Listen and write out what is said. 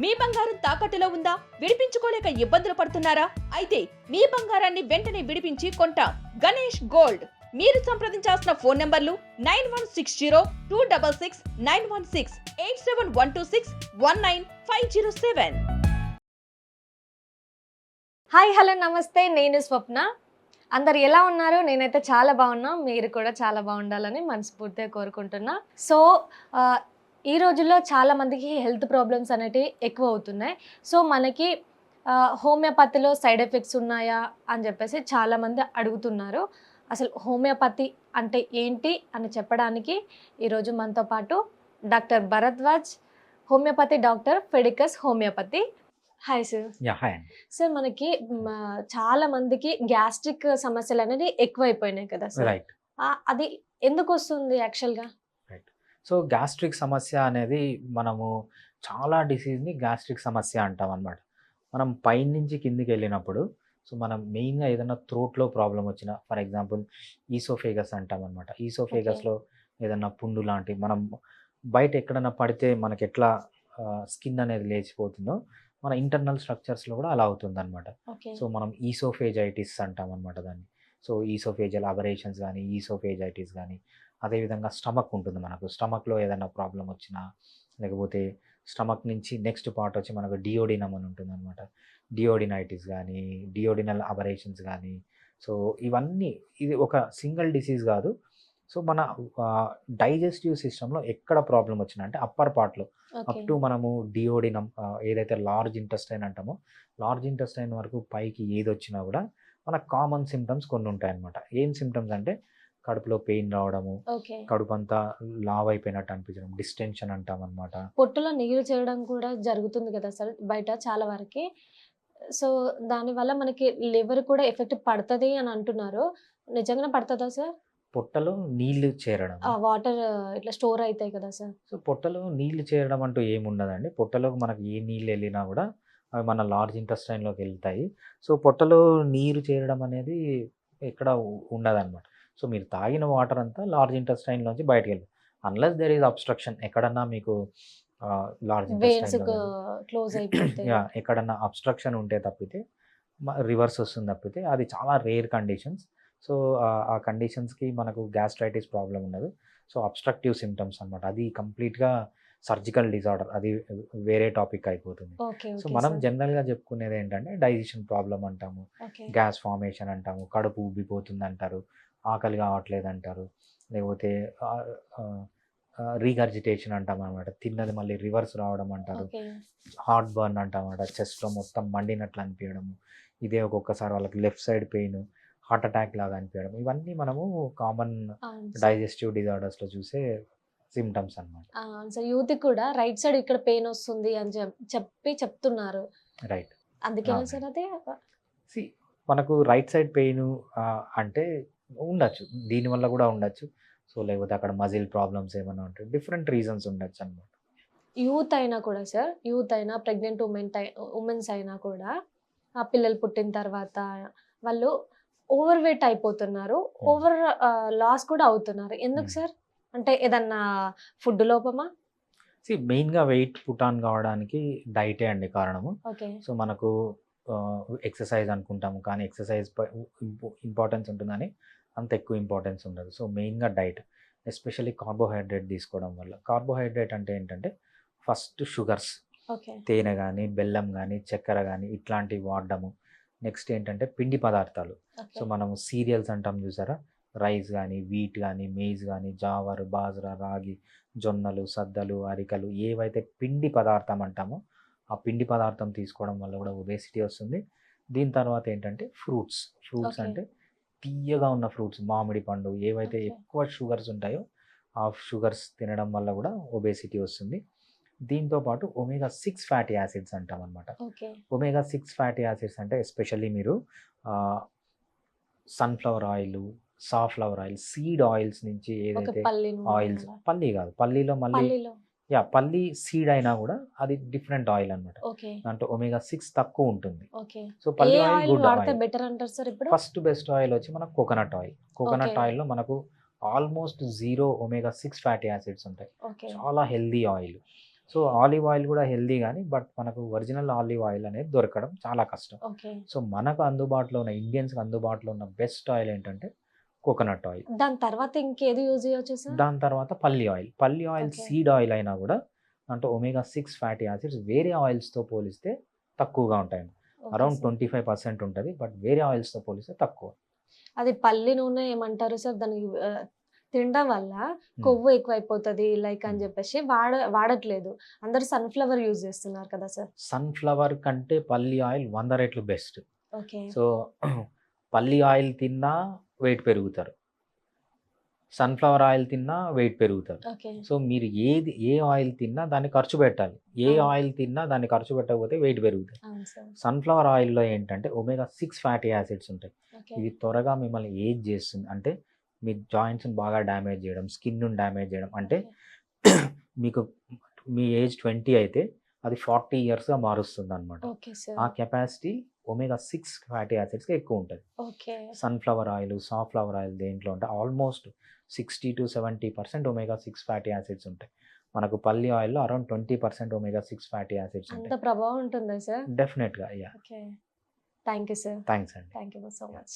మీ బంగారం తాకట్టులో ఉందా? విడిపించుకోలేక ఇబ్బందులు పడుతున్నారా? అయితే మీ బంగారాన్ని వెంటనే విడిపించి కొంటాం. గణేష్ గోల్డ్. మీరు సంప్రదించాల్సిన ఫోన్ నంబర్లు 9160-266-916, 8712619507. హాయ్ హలో నమస్తే, నేను స్వప్న. అందరు ఎలా ఉన్నారు? నేనైతే చాలా బాగున్నా, మీరు కూడా చాలా బాగుండాలని మనస్ఫూర్తిగా కోరుకుంటున్నా. సో ఈ రోజుల్లో చాలామందికి హెల్త్ ప్రాబ్లమ్స్ అనేటివి ఎక్కువ అవుతున్నాయి. సో మనకి హోమియోపతిలో సైడ్ ఎఫెక్ట్స్ ఉన్నాయా అని చెప్పేసి చాలామంది అడుగుతున్నారు. అసలు హోమియోపతి అంటే ఏంటి అని చెప్పడానికి ఈరోజు మనతో పాటు doctor Bharadwaj, homeopathy doctor, ఫెడికస్ homeopathy. Hi sir. Hi అండి. సార్ మనకి చాలా మందికి గ్యాస్ట్రిక్ సమస్యలు అనేది ఎక్కువైపోయినాయి కదా సార్. రైట్. అది ఎందుకు వస్తుంది యాక్చువల్గా? రైట్. సో గ్యాస్ట్రిక్ సమస్య అనేది మనము చాలా డిసీజ్ని గ్యాస్ట్రిక్ సమస్య అంటాం అనమాట. మనం పైనుంచి కిందికి వెళ్ళినప్పుడు సో మనం మెయిన్గా ఏదైనా థ్రోట్లో ప్రాబ్లం వచ్చిన, ఫర్ ఎగ్జాంపుల్ ఈసోఫేగస్ అంటాం అనమాట. ఈసోఫేగస్లో ఏదైనా పుండు లాంటి, మనం బయట ఎక్కడైనా పడితే మనకి ఎట్లా స్కిన్ అనేది లేచిపోతుందో మన ఇంటర్నల్ స్ట్రక్చర్స్లో కూడా అలా అవుతుందన్నమాట. సో మనం ఈసోఫేజైటిస్ అంటాం అనమాట దాన్ని. సో ఈసోఫేజల్ అబరేషన్స్ కానీ, ఈసోఫేజైటిస్ కానీ, అదేవిధంగా స్టమక్ ఉంటుంది. మనకు స్టమక్లో ఏదైనా ప్రాబ్లం వచ్చినా, లేకపోతే స్టమక్ నుంచి నెక్స్ట్ పార్ట్ వచ్చి మనకు డియోడినమ్ అని ఉంటుంది అనమాట. డియోడినైటిస్ కానీ, డియోడినల్ అబరేషన్స్ కానీ, సో ఇవన్నీ ఇది ఒక సింగిల్ డిసీజ్ కాదు. సో మన డైజెస్టివ్ సిస్టంలో ఎక్కడ ప్రాబ్లం వచ్చినా, అంటే అప్పర్ పార్ట్లో అప్ టు మనము డియోడినమ్ ఏదైతే లార్జ్ ఇంటెస్టైన్ అంటామో, లార్జ్ ఇంటెస్టైన్ వరకు పైకి ఏది వచ్చినా కూడా మన కామన్ సిమ్టమ్స్ కొన్ని ఉంటాయి అన్నమాట. ఏం సిమ్టమ్స్ అంటే కడుపులో పెయిన్ రావడము, కడుపు అంతా లావ్ అయిపోయినట్టు అనిపించడం, డిస్టెన్షన్ అంటాం అనమాట. పొట్టులో నీరు చేరడం కూడా జరుగుతుంది కదా సార్ బయట చాలా వరకు. సో దానివల్ల మనకి లివర్ కూడా ఎఫెక్ట్ పడుతుంది అని అంటున్నారు. నిజంగానే పడుతుందా సార్? పొట్టలో నీళ్లు చేరడం, వాటర్ ఇట్లా స్టోర్ అవుతాయి కదా సార్. సో పొట్టలో నీళ్లు చేరడం అంటూ ఏముండదండి. పొట్టలోకి మనకి ఏ నీళ్ళు వెళ్ళినా కూడా అవి మన లార్జ్ ఇంటెస్టైన్లోకి వెళ్తాయి. సో పొట్టలో నీరు చేరడం అనేది ఎక్కడ ఉండదన్నమాట. సో మీరు తాగిన వాటర్ అంతా లార్జ్ ఇంటెస్టైన్లోంచి బయటకు వెళ్తుంది. అన్లెస్ దెర్ ఈజ్ అబ్స్ట్రక్షన్, ఎక్కడన్నా మీకు లార్జ్ ఇంటెస్టైన్ క్లోజ్ అయిపోతే, ఎక్కడన్నా అబ్స్ట్రక్షన్ ఉంటే తప్పితే, రివర్స్ వస్తుంది తప్పితే, అది చాలా రేర్ కండిషన్స్. సో ఆ కండిషన్స్కి మనకు గ్యాస్ట్రైటిస్ ప్రాబ్లం ఉండదు. సో అబ్స్ట్రక్టివ్ సిమ్టమ్స్ అనమాట. అది కంప్లీట్గా సర్జికల్ డిజార్డర్, అది వేరే టాపిక్ అయిపోతుంది. సో మనం జనరల్గా చెప్పుకునేది ఏంటంటే డైజెషన్ ప్రాబ్లం అంటాము, గ్యాస్ ఫార్మేషన్ అంటాము, కడుపు ఉబ్బిపోతుంది అంటారు, ఆకలి కావట్లేదు అంటారు, లేకపోతే రీగర్జిటేషన్ అంటాం అనమాట, తిన్నది మళ్ళీ రివర్స్ రావడం అంటారు, హార్ట్ బర్న్ అంటాం అనమాట, చెస్ట్లో మొత్తం మండినట్లు అనిపించడము, ఇదే ఒక్కొక్కసారి వాళ్ళకి left side pain, heart attack లాగా అనిపించడం, ఇవన్నీ మనము కామన్ డైజెస్టివ్ డిజార్డర్స్లో చూసే సిమ్టమ్స్ అన్నమాట. సో యూత్ కూడా రైట్ సైడ్ ఇక్కడ పెయిన్ వస్తుంది అని చెప్తున్నారు. రైట్. అందుకే సార్ అదే మనకు రైట్ సైడ్ పెయిన్ అంటే ఉండొచ్చు, దీనివల్ల కూడా ఉండొచ్చు. సో లేకపోతే అక్కడ మజిల్ ప్రాబ్లమ్స్ ఏమైనా ఉంటాయి, డిఫరెంట్ రీజన్స్ ఉండొచ్చు అనమాట. యూత్ అయినా కూడా సార్, యూత్ అయినా ప్రెగ్నెంట్ ఉమెన్స్ అయినా కూడా ఆ పిల్లలు పుట్టిన తర్వాత వాళ్ళు ఓవర్ వెయిట్ అయిపోతున్నారు, ఓవర్ లాస్ కూడా అవుతున్నారు. ఎందుకు సార్? అంటే ఏదన్నా ఫుడ్ లోపమా? మెయిన్గా వెయిట్ పుట్ ఆన్ కావడానికి డైటే అండి కారణము. సో మనకు ఎక్సర్సైజ్ అనుకుంటాము, కానీ ఎక్సర్సైజ్ ఇంపార్టెన్స్ ఉంటుందని అంత ఎక్కువ ఇంపార్టెన్స్ ఉండదు. సో మెయిన్గా డైట్, ఎస్పెషల్లీ కార్బోహైడ్రేట్ తీసుకోవడం వల్ల. కార్బోహైడ్రేట్ అంటే ఏంటంటే ఫస్ట్ షుగర్స్, తేనె కానీ, బెల్లం కానీ, చక్కెర కానీ ఇట్లాంటివి వాడడము. నెక్స్ట్ ఏంటంటే పిండి పదార్థాలు. సో మనము సీరియల్స్ అంటాం చూసారా, రైస్ కానీ, వీట్ కానీ, మేజ్ కానీ, జావర్, బాజ్రా, రాగి, జొన్నలు, సద్దలు, అరికలు, ఏవైతే పిండి పదార్థం అంటామో ఆ పిండి పదార్థం తీసుకోవడం వల్ల కూడా ఒబేసిటీ వస్తుంది. దీని తర్వాత ఏంటంటే ఫ్రూట్స్ అంటే తీయగా ఉన్న ఫ్రూట్స్, మామిడి పండు, ఏవైతే ఎక్కువ షుగర్స్ ఉంటాయో ఆ షుగర్స్ తినడం వల్ల కూడా ఒబేసిటీ వస్తుంది. దీంతో పాటు omega-6 ఫ్యాటీ యాసిడ్స్ అంటాం అనమాట. omega-6 ఫ్యాటీ యాసిడ్స్ అంటే ఎస్పెషల్లీ మీరు sunflower oil, safflower oil, seed oils నుంచి ఏదైతే ఆయిల్స్, పల్లి కాదు, పల్లీలో మళ్ళీ పల్లి సీడ్ అయినా కూడా అది డిఫరెంట్ ఆయిల్ అనమాట. దాంట్లో omega-6 తక్కువ ఉంటుంది. సో పల్లి oil good oil. First best oil వచ్చి మనకు కోకోనట్ ఆయిల్. కోకోనట్ ఆయిల్లో మనకు ఆల్మోస్ట్ 0 omega-6 ఫ్యాటీ యాసిడ్స్ ఉంటాయి. చాలా healthy oil. So olive oil కూడా హెల్దీ కానీ బట్ మనకు ఒరిజినల్ ఆలివ్ ఆయిల్ అనేది దొరకడం చాలా కష్టం. ఓకే. సో మనకు అందుబాటులో ఉన్న ఇండియన్స్కి అందుబాటులో ఉన్న బెస్ట్ ఆయిల్ ఏంటంటే కోకోనట్ ఆయిల్. దాని తర్వాత ఇంకేది యూజ్ చేయొచ్చు సార్? దాని తర్వాత పల్లి ఆయిల్. పల్లి ఆయిల్ Okay. సీడ్ ఆయిల్ అయినా కూడా అంటే ఒమేగా 6 ఫ్యాటీ యాసిడ్స్ వేరే ఆయిల్స్తో పోలిస్తే తక్కువగా ఉంటాయి. Okay, around sir. 25% ఉంటుంది, బట్ వేరే ఆయిల్స్తో పోలిస్తే తక్కువ. అది పల్లి నూనె ఏమంటారు సార్ దానికి తినడం వల్ల కొవ్వు ఎక్కువైపోతుంది లైక్ అని చెప్పేసి వాడట్లేదు. అందరూ సన్ఫ్లవర్ యూజ్ చేస్తున్నారు కదా సార్? సన్ఫ్లవర్ కంటే పల్లి ఆయిల్ 100 రెట్లు బెస్ట్. ఓకే. సో పల్లి ఆయిల్ తిన్నా వెయిట్ పెరుగుతారు, సన్ఫ్లవర్ ఆయిల్ తిన్నా వెయిట్ పెరుగుతారు. ఓకే. సో మీరు ఏ ఆయిల్ తిన్నా దాన్ని ఖర్చు పెట్టాలి, ఏ అవును. ఆయిల్ తిన్నా దాన్ని ఖర్చు పెట్టకపోతే వెయిట్ పెరుగుతాయి. అవును సార్. సన్ఫ్లవర్ ఆయిల్లో ఏంటంటే ఒమేగా 6 ఫ్యాటీ యాసిడ్స్ ఉంటాయి. ఓకే. ఇవి త్వరగా మిమ్మల్ని ఏజ్ చేస్తుంది, అంటే మీ జాయింట్స్ని బాగా డ్యామేజ్ చేయడం, స్కిన్ను డ్యామేజ్ చేయడం. అంటే మీకు మీ ఏజ్ 20 అయితే అది 40 ఇయర్స్గా మారుస్తుంది అనమాట. Okay sir. ఆ కెపాసిటీ ఒమేగా 6 ఫ్యాటీ యాసిడ్స్కి ఎక్కువ ఉంటుంది. Okay. Sunflower oil, safflower oil దేంట్లో అంటే almost 60 to 70% omega 6 fatty acids ఉంటాయి. మనకు పల్లి ఆయిల్లో అరౌండ్ 20% ఒమేగా 6 ఫ్యాటీ యాసిడ్స్ అంత ఉంటాయి. ప్రభావం ఉంటుందా సార్? డెఫినెట్గా. Yeah, okay. Thank you sir. Thanks అండి. Thank you so much.